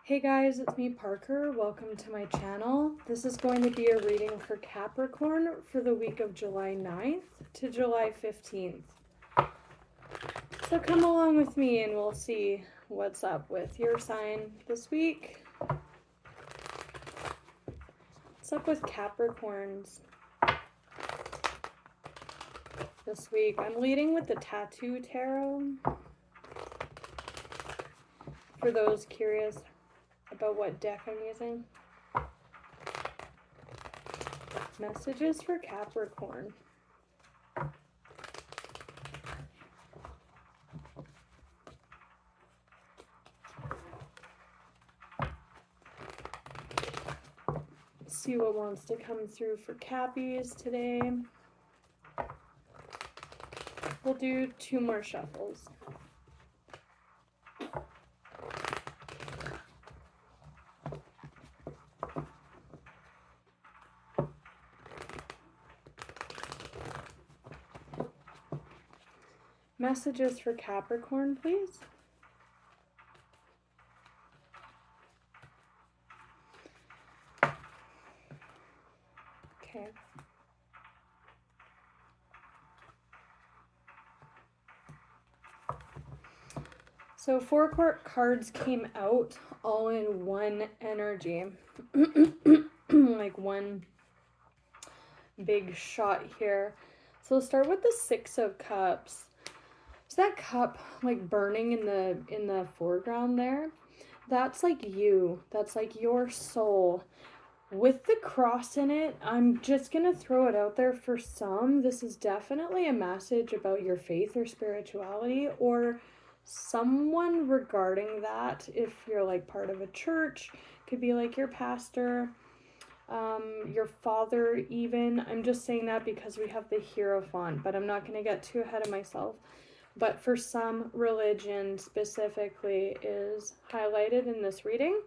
Hey guys, it's me Parker. Welcome to my channel. This is going to be a reading for Capricorn for the week of July 9th to July 15th. So come along with me and we'll see what's up with your sign this week. What's up with Capricorns this week? I'm leading with the Tattoo Tarot. For those curious about what deck I'm using. Messages for Capricorn. Let's see what wants to come through for Cappies today. We'll do 2 more shuffles. Messages for Capricorn, please. Okay. So 4 cards came out all in one energy. Like one big shot here. So we'll start with the 6 of Cups. Is that cup like burning in the foreground there? That's like you. That's like your soul. With the cross in it, I'm just going to throw it out there for some. This is definitely a message about your faith or spirituality or someone regarding that. If you're like part of a church, could be like your pastor, your father even. I'm just saying that because we have the Hierophant, but I'm not going to get too ahead of myself. But for some, religion specifically is highlighted in this reading.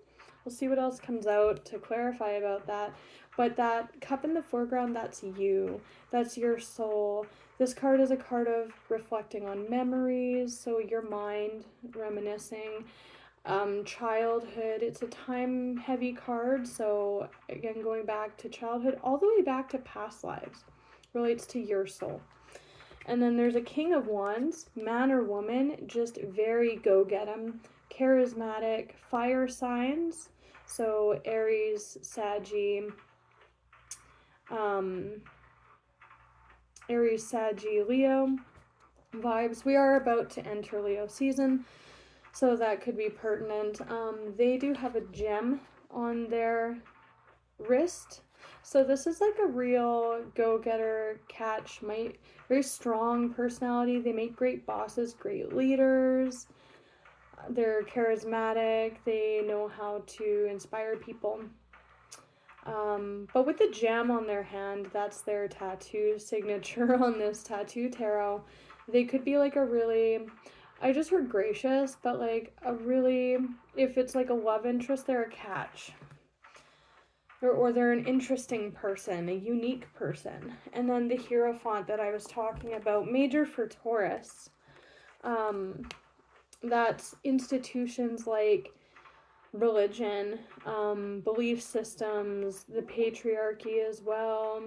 We'll see what else comes out to clarify about that. But that cup in the foreground, that's you. That's your soul. This card is a card of reflecting on memories, so your mind reminiscing. Childhood, it's a time-heavy card, so again, going back to childhood, all the way back to past lives, relates to your soul. And then there's a King of Wands, man or woman, just very go-get-em, charismatic, fire signs. So Aries, Saggy, Leo vibes. We are about to enter Leo season, so that could be pertinent. They do have a gem on their wrist. So this is like a real go-getter, catch, very strong personality. They make great bosses, great leaders. They're charismatic. They know how to inspire people. But with the gem on their hand, that's their tattoo signature on this tattoo tarot. They could be like a really, I just heard gracious, but like a really, if it's like a love interest, they're a catch. Or they're an interesting person, a unique person. And then the Hierophant that I was talking about, major for Taurus. That's institutions like religion, belief systems, the patriarchy as well.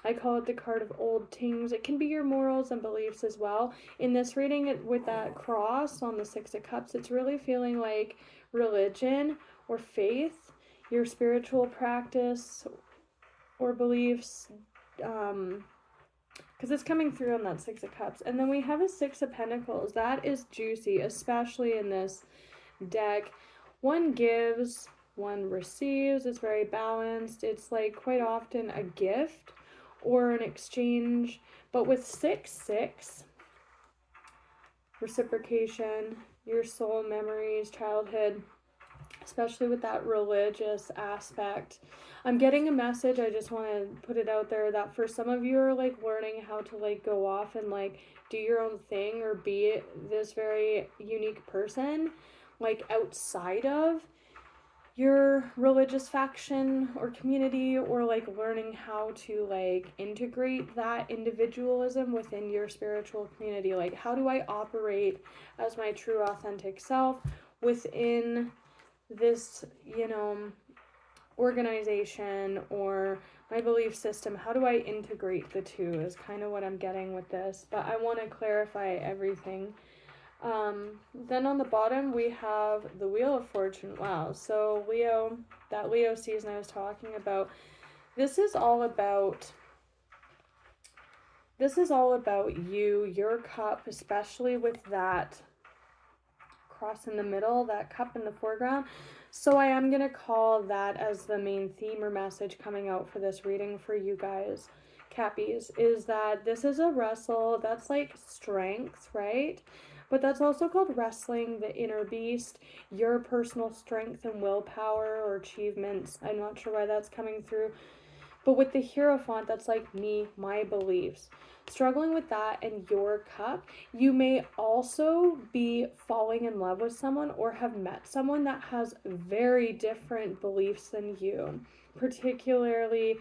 I call it the card of old things. It can be your morals and beliefs as well. In this reading, with that cross on the 6 of Cups, it's really feeling like religion or faith, your spiritual practice or beliefs, because it's coming through on that 6 of Cups. And then we have a 6 of Pentacles. That is juicy, especially in this deck. One gives, one receives. It's very balanced. It's like quite often a gift or an exchange. But with 6-6, reciprocation, your soul memories, childhood, especially with that religious aspect. I'm getting a message, I just want to put it out there, that for some of you are like learning how to like go off and like do your own thing or be this very unique person, like outside of your religious faction or community, or like learning how to like integrate that individualism within your spiritual community. Like, how do I operate as my true authentic self within this, you know, organization or my belief system, how do I integrate the two is kind of what I'm getting with this, but I want to clarify everything. Then on the bottom we have the Wheel of Fortune. Wow. So Leo, that Leo season I was talking about, this is all about you, your cup, especially with that cross in the middle, that cup in the foreground. So I am going to call that as the main theme or message coming out for this reading for you guys, Cappies, is that this is a wrestle. That's like strength, right? But that's also called wrestling the inner beast, your personal strength and willpower or achievements. I'm not sure why that's coming through. But with the Hierophant, that's like me, my beliefs. Struggling with that and your cup, you may also be falling in love with someone or have met someone that has very different beliefs than you, particularly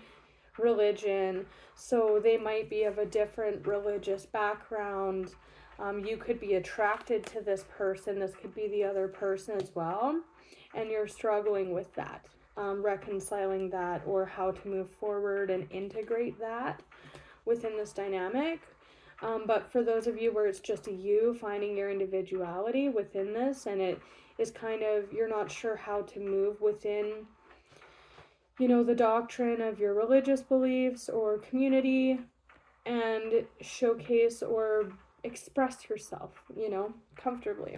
religion. So they might be of a different religious background. You could be attracted to this person. This could be the other person as well. And you're struggling with that, reconciling that, or how to move forward and integrate that within this dynamic. But for those of you where it's just you finding your individuality within this, and it is kind of, you're not sure how to move within, you know, the doctrine of your religious beliefs or community and showcase or express yourself, you know, comfortably.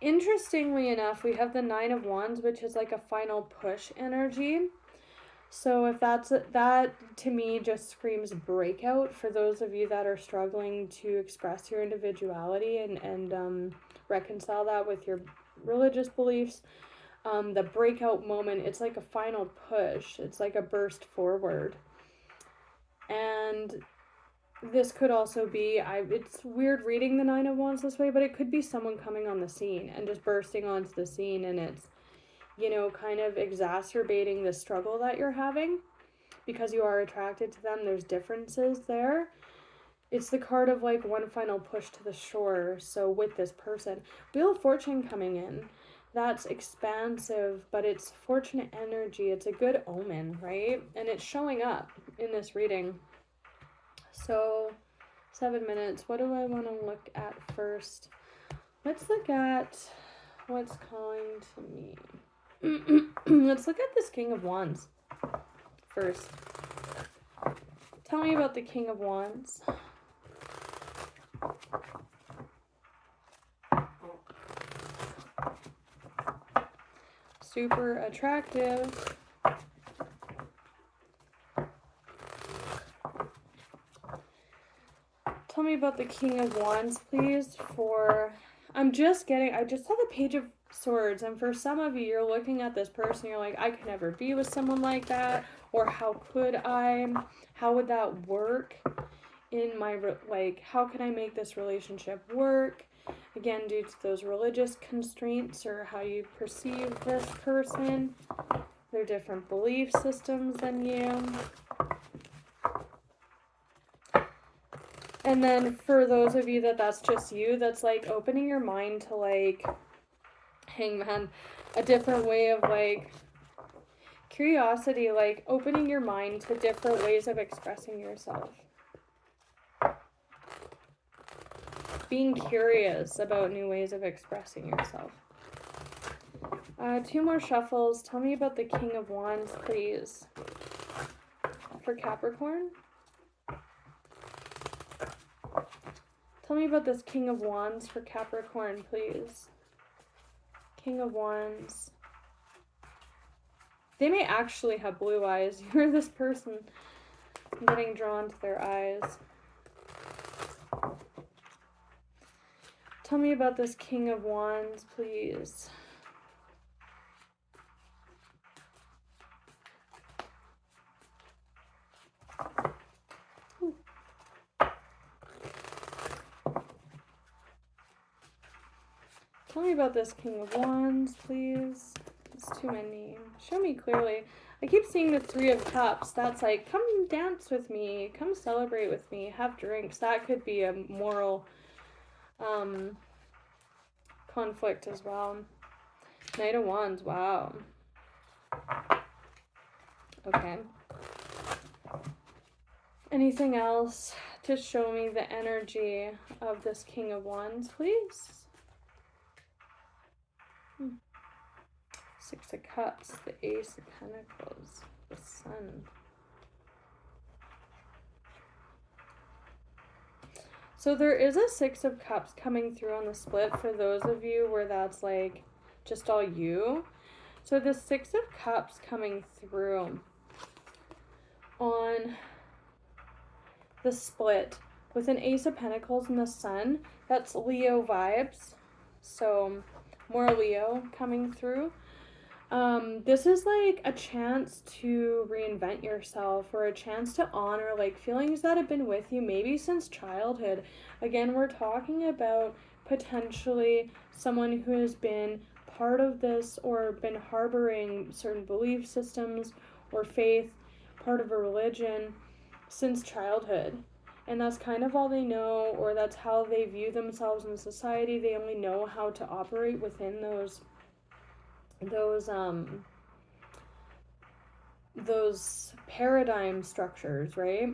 Interestingly enough, we have the Nine of Wands, which is like a final push energy. So if that to me just screams breakout for those of you that are struggling to express your individuality and reconcile that with your religious beliefs. The breakout moment, it's like a final push. It's like a burst forward. And this could also be, it's weird reading the Nine of Wands this way, but it could be someone coming on the scene and just bursting onto the scene, and it's, you know, kind of exacerbating the struggle that you're having because you are attracted to them. There's differences there. It's the card of like one final push to the shore. So with this person, Wheel of Fortune coming in, that's expansive, but it's fortunate energy. It's a good omen, right? And it's showing up in this reading. So 7 minutes. What do I want to look at first? Let's look at what's calling to me. Let's look at this King of Wands first. Tell me about the King of Wands. Super attractive. Tell me about the King of Wands, please, I just saw the Page of Swords, and for some of you, you're looking at this person, you're like, I could never be with someone like that, or how could I? How would that work in my, like, how can I make this relationship work? Again, due to those religious constraints or how you perceive this person, their different belief systems than you. And then for those of you that's just you, that's like opening your mind to like, Hangman, a different way of like curiosity, like opening your mind to different ways of expressing yourself. Being curious about new ways of expressing yourself. 2 more shuffles. Tell me about the King of Wands, please. For Capricorn. Tell me about this King of Wands for Capricorn, please. King of Wands. They may actually have blue eyes. You're this person. I'm getting drawn to their eyes. Tell me about this King of Wands, please. Tell me about this King of Wands, please. It's too many. Show me clearly. I keep seeing the 3 of Cups. That's like, come dance with me. Come celebrate with me. Have drinks. That could be a moral conflict as well. Knight of Wands, wow. Okay. Anything else to show me the energy of this King of Wands, please? Six of Cups, the Ace of Pentacles, the Sun. So there is a Six of Cups coming through on the split for those of you where that's like just all you. So the Six of Cups coming through on the split with an Ace of Pentacles and the Sun, that's Leo vibes. So more Leo coming through. This is like a chance to reinvent yourself, or a chance to honor like feelings that have been with you maybe since childhood. Again, we're talking about potentially someone who has been part of this or been harboring certain belief systems or faith, part of a religion since childhood. And that's kind of all they know, or that's how they view themselves in society. They only know how to operate within those paradigm structures, right?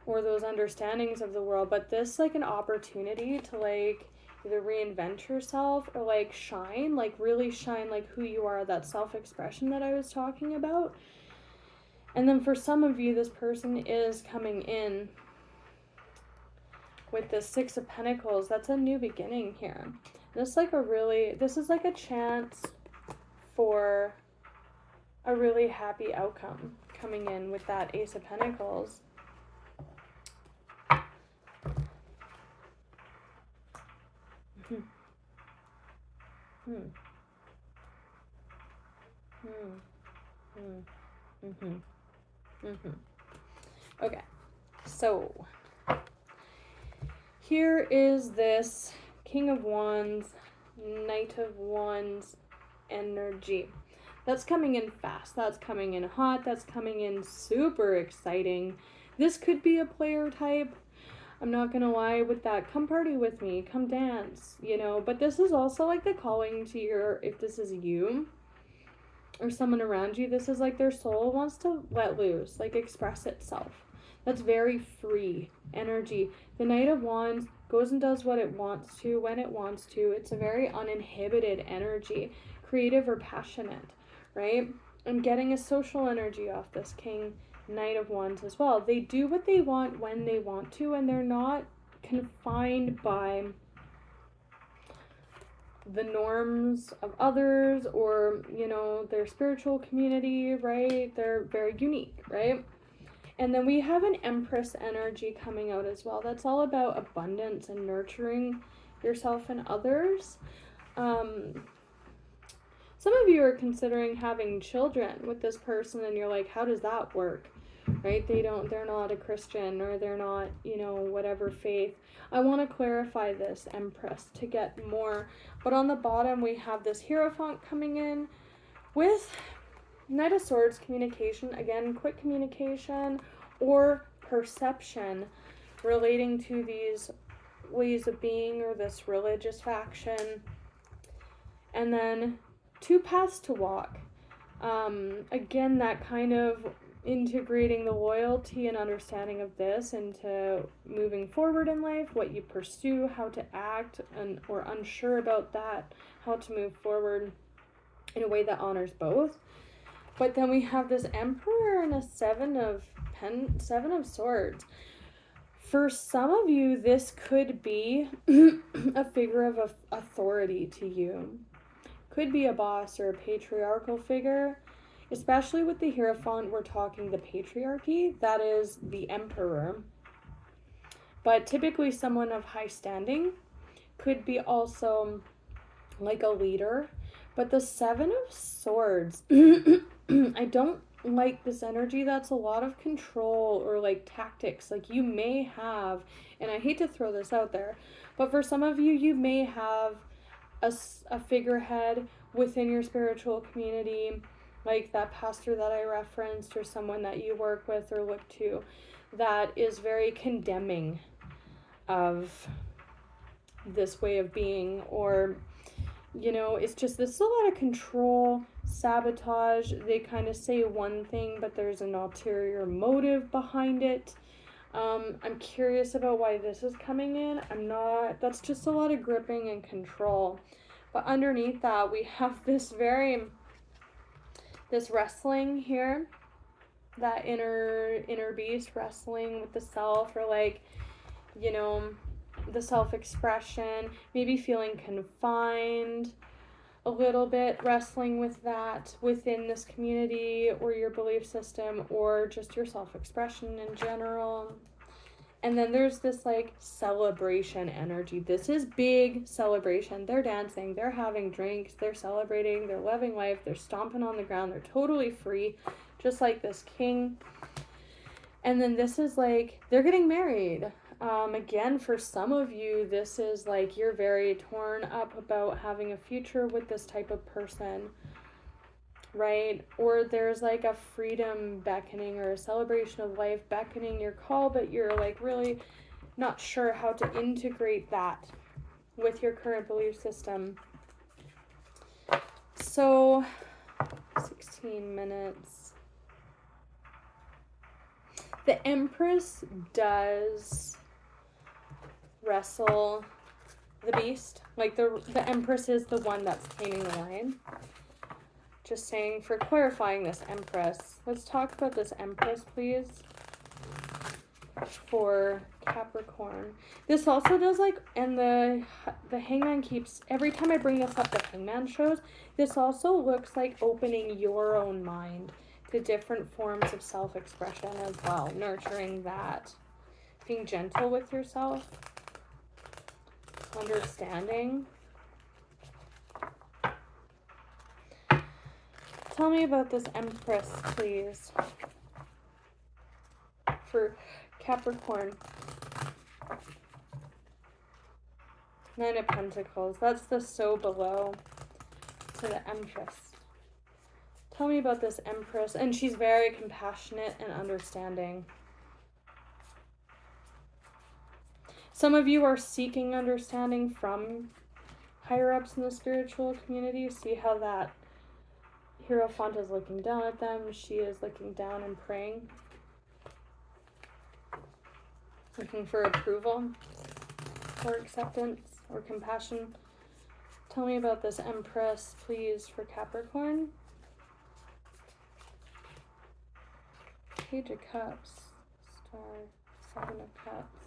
Or those understandings of the world. But this like an opportunity to like either reinvent yourself or like shine, like really shine like who you are, that self-expression that I was talking about. And then for some of you, this person is coming in with the Six of Pentacles. That's a new beginning here. This is like a chance for a really happy outcome coming in with that Ace of Pentacles. Okay, so here is this King of Wands, Knight of Wands energy. That's coming in fast. That's coming in hot. That's coming in super exciting. This could be a player type. I'm not gonna lie with that. Come party with me. Come dance, you know. But this is also like the calling to your, if this is you or someone around you, this is like their soul wants to let loose, like express itself. That's very free energy. The Knight of Wands goes and does what it wants to, when it wants to. It's a very uninhibited energy, creative or passionate, right? I'm getting a social energy off this King Knight of Wands as well. They do what they want when they want to, and they're not confined by the norms of others or, you know, their spiritual community, right? They're very unique, right? And then we have an Empress energy coming out as well. That's all about abundance and nurturing yourself and others. Some of you are considering having children with this person and you're like, how does that work? Right? They're not a Christian, or they're not, you know, whatever faith. I want to clarify this, Empress, to get more. But on the bottom, we have this Hierophant coming in with Knight of Swords, communication. Again, quick communication or perception relating to these ways of being or this religious faction. And then 2 paths to walk. Again, that kind of integrating the loyalty and understanding of this into moving forward in life, what you pursue, how to act, and or unsure about that, how to move forward in a way that honors both. But then we have this Emperor and a Seven of Swords. For some of you, this could be a figure of authority to you. Could be a boss or a patriarchal figure. Especially with the Hierophant, we're talking the patriarchy. That is the Emperor. But typically someone of high standing. Could be also like a leader. But the Seven of Swords, I don't like this energy. That's a lot of control or like tactics. Like you may have, and I hate to throw this out there, but for some of you, you may have a figurehead within your spiritual community, like that pastor that I referenced, or someone that you work with or look to, that is very condemning of this way of being, or You know, it's just, this is a lot of control, sabotage. They kind of say one thing, but there's an ulterior motive behind it. I'm curious about why this is coming in. That's just a lot of gripping and control. But underneath that, we have this wrestling here, that inner beast wrestling with the self, or like, you know, the self-expression, maybe feeling confined a little bit, wrestling with that within this community or your belief system, or just your self-expression in general. And then there's this like celebration energy. This is big celebration. They're dancing, they're having drinks, they're celebrating, they're loving life, they're stomping on the ground, they're totally free, just like this king. And then this is like, they're getting married. Again, for some of you, this is like you're very torn up about having a future with this type of person, right? Or there's like a freedom beckoning or a celebration of life beckoning your call, but you're like really not sure how to integrate that with your current belief system. So, 16 minutes. The Empress does wrestle the beast. Like the Empress is the one that's taming the lion. Just saying, for clarifying this Empress. Let's talk about this Empress, please. For Capricorn. This also does like, and the Hangman keeps, every time I bring this up, the Hangman shows, this also looks like opening your own mind to different forms of self-expression as well, nurturing that, being gentle with yourself, understanding. Tell me about this Empress, please, for Capricorn. 9 of Pentacles. That's the so below to the Empress. Tell me about this Empress. And she's very compassionate and understanding. Some of you are seeking understanding from higher ups in the spiritual community. See how that Hierophant is looking down at them. She is looking down and praying. Looking for approval or acceptance or compassion. Tell me about this Empress, please, for Capricorn. Page of Cups. Star. 7 of Cups.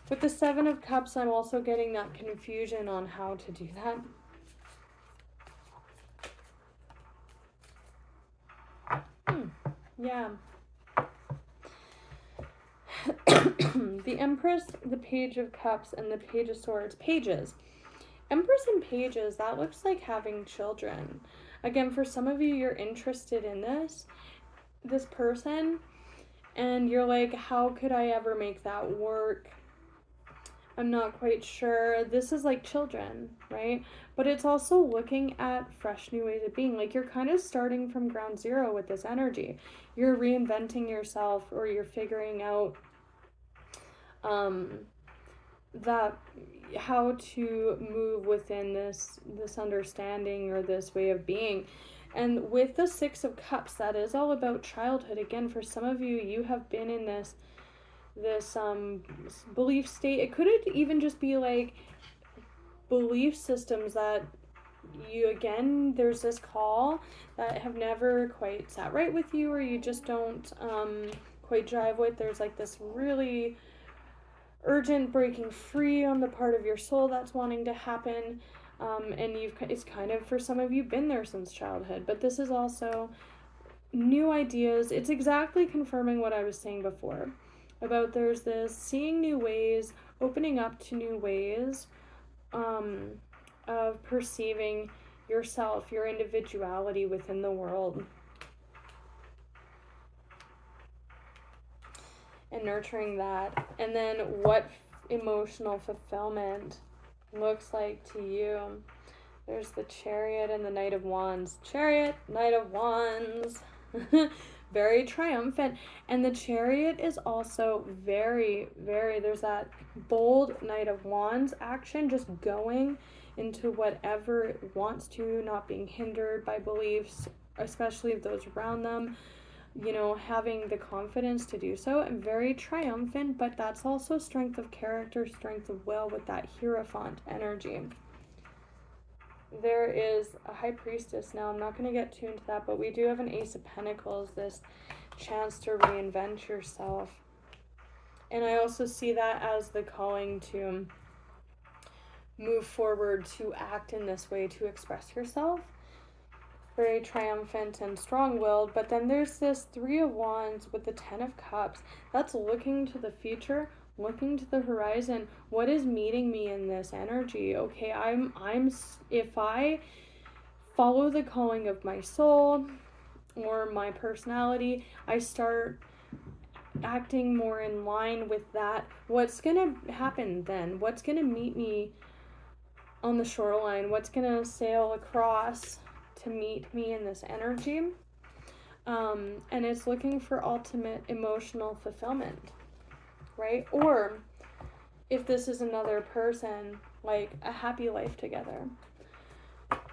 With the 7 of Cups, I'm also getting that confusion on how to do that. Yeah. The Empress, the Page of Cups, and the Page of Swords. Pages. Empress and Pages, that looks like having children. Again, for some of you, you're interested in this person, and you're like, how could I ever make that work? I'm not quite sure. This is like children, right? But it's also looking at fresh new ways of being. Like, you're kind of starting from ground zero with this energy. You're reinventing yourself, or you're figuring out that how to move within this understanding or this way of being. And with the 6 of Cups, that is all about childhood. Again, for some of you, you have been in this belief state. It could even just be like belief systems that you, again, there's this call that have never quite sat right with you, or you just don't quite jive with. There's like this really urgent breaking free on the part of your soul that's wanting to happen, and it's kind of, for some of you, been there since childhood. But this is also new ideas. It's exactly confirming what I was saying before about there's this seeing new ways, opening up to new ways of perceiving yourself, your individuality within the world, and nurturing that. And then what emotional fulfillment looks like to you. There's the Chariot and the Knight of Wands. Chariot, Knight of Wands. very triumphant. And the Chariot is also very, very, there's that bold Knight of Wands action, just going into whatever it wants to, not being hindered by beliefs, especially of those around them, you know, having the confidence to do so, and very triumphant. But that's also strength of character, strength of will with that Hierophant energy. There is a High Priestess. Now, I'm not going to get too into that, but we do have an Ace of Pentacles, this chance to reinvent yourself. And I also see that as the calling to move forward, to act in this way, to express yourself. Very triumphant and strong-willed. But then there's this Three of Wands with the Ten of Cups. That's looking to the future, looking to the horizon. What is meeting me in this energy? Okay, if I follow the calling of my soul or my personality, I start acting more in line with that. What's gonna happen then? What's gonna meet me on the shoreline? What's gonna sail across to meet me in this energy? And it's looking for ultimate emotional fulfillment, right? Or if this is another person, like a happy life together.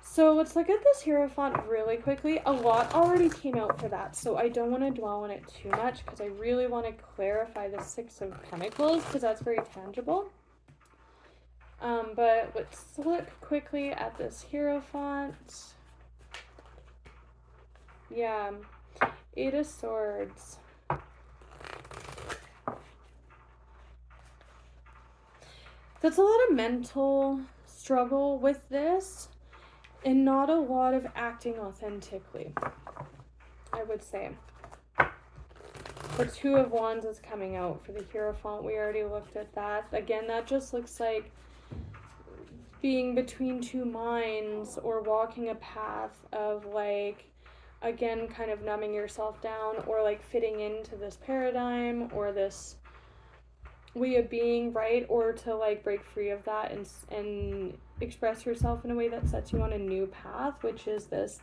So let's look at this Hierophant really quickly. A lot already came out for that, so I don't want to dwell on it too much because I really want to clarify the Six of Pentacles because that's very tangible. But let's look quickly at this Hierophant. Yeah, Eight of Swords. That's a lot of mental struggle with this and not a lot of acting authentically, I would say. The Two of Wands is coming out for the Hierophant. We already looked at that. Again, that just looks like being between two minds or walking a path of, like, again, kind of numbing yourself down or like fitting into this paradigm or this way of being, right? Or to like break free of that and express yourself in a way that sets you on a new path, which is this.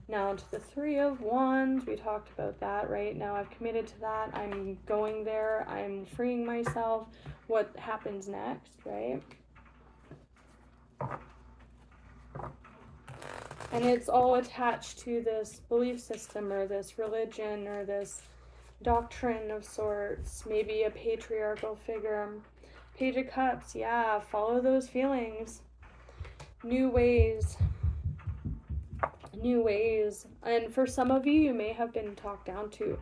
Now to the Three of Wands, we talked about that, right? Now I've committed to that. I'm going there. I'm freeing myself. What happens next, right? And it's all attached to this belief system or this religion or this doctrine of sorts, maybe a patriarchal figure. Page of Cups, yeah, follow those feelings. New ways. And for some of you, you may have been talked down to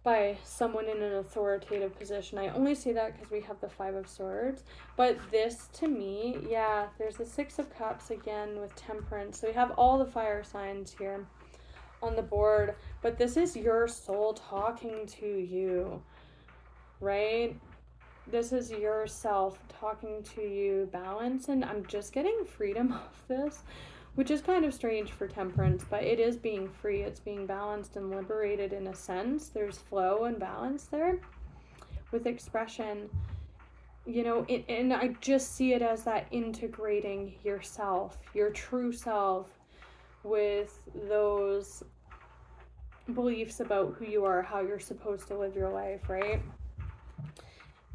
by someone in an authoritative position. I only say that because we have the Five of Swords. But this, to me, yeah, there's the Six of Cups again with Temperance. So we have all the fire signs here on the board. But this is your soul talking to you, right? This is yourself talking to you, balance. And I'm just getting freedom off this, which is kind of strange for Temperance, but it is being free. It's being balanced and liberated in a sense. There's flow and balance there with expression, you know, and I just see it as that integrating yourself, your true self, with those beliefs about who you are, how you're supposed to live your life, right?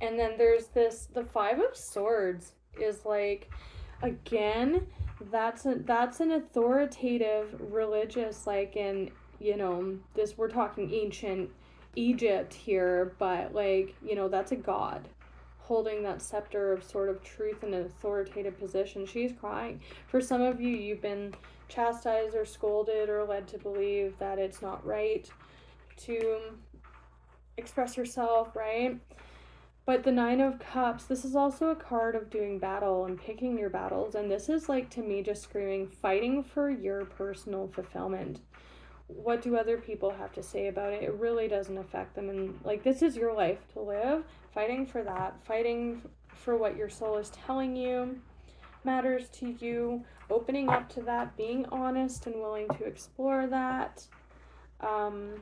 And then there's this, the Five of Swords is like, again, that's an authoritative religious, like in, you know, this, we're talking ancient Egypt here, but like, you know, that's a god holding that scepter of sort of truth in an authoritative position. She's crying. For some of you, you've been chastised or scolded or led to believe that it's not right to express yourself, right? But the Nine of Cups, this is also a card of doing battle and picking your battles. And this is like, to me, just screaming, fighting for your personal fulfillment. What do other people have to say about it? It really doesn't affect them. And like, this is your life to live. Fighting for that. Fighting for what your soul is telling you matters to you. Opening up to that. Being honest and willing to explore that. And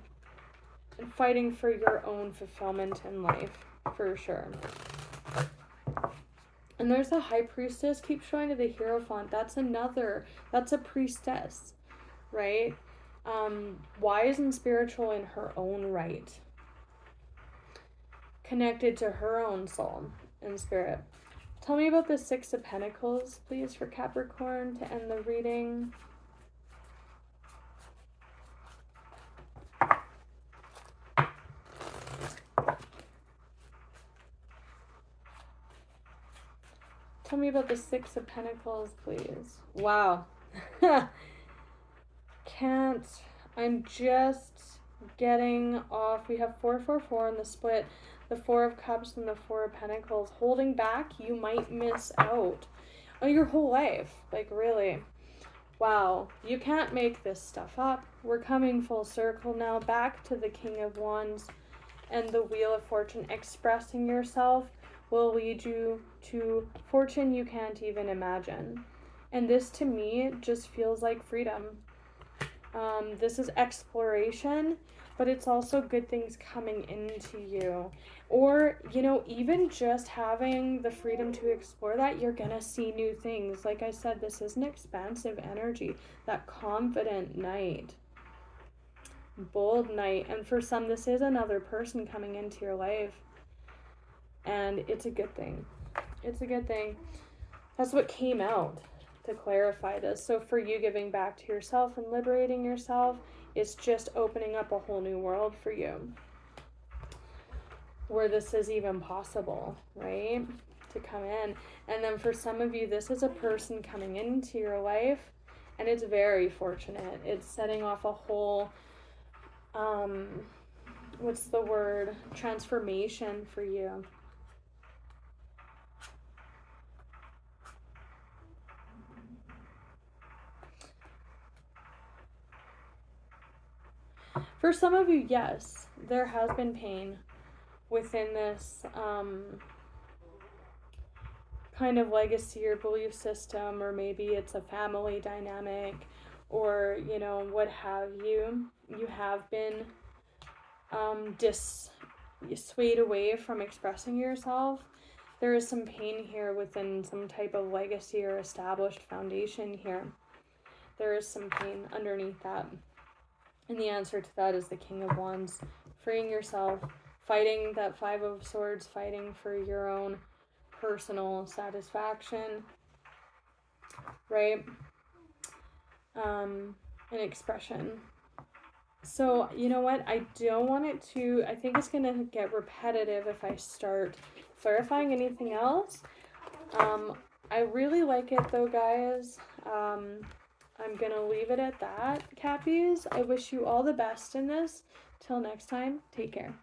fighting for your own fulfillment in life. For sure. And there's a High Priestess. Keep showing to the Hierophant. That's a priestess, right? Wise and spiritual in her own right. Connected to her own soul and spirit. Tell me about the Six of Pentacles, please, for Capricorn to end the reading. Tell me about the Six of Pentacles, please. Wow. Can't. I'm just getting off. We have 444 in the split. The Four of Cups and the Four of Pentacles. Holding back, you might miss out on your whole life. Like, really. Wow. You can't make this stuff up. We're coming full circle now. Back to the King of Wands and the Wheel of Fortune. Expressing yourself will lead you to fortune you can't even imagine. And this, to me, just feels like freedom. This is exploration, but it's also good things coming into you. Or, you know, even just having the freedom to explore that, you're gonna see new things. Like I said, this is an expansive energy, that confident knight, bold knight. And for some, this is another person coming into your life. And it's a good thing. It's a good thing. That's what came out to clarify this. So for you, giving back to yourself and liberating yourself, it's just opening up a whole new world for you where this is even possible, right? To come in. And then for some of you, this is a person coming into your life, and it's very fortunate. It's setting off a whole, what's the word? Transformation for you. For some of you, yes, there has been pain within this kind of legacy or belief system, or maybe it's a family dynamic, or, you know, what have you. You have been swayed away from expressing yourself. There is some pain here within some type of legacy or established foundation here. There is some pain underneath that. And the answer to that is the King of Wands. Freeing yourself, fighting that Five of Swords, fighting for your own personal satisfaction, right? And expression. So, you know what? I don't want it to, I think it's going to get repetitive if I start clarifying anything else. I really like it though, guys. I'm going to leave it at that, Cappies. I wish you all the best in this. Till next time, take care.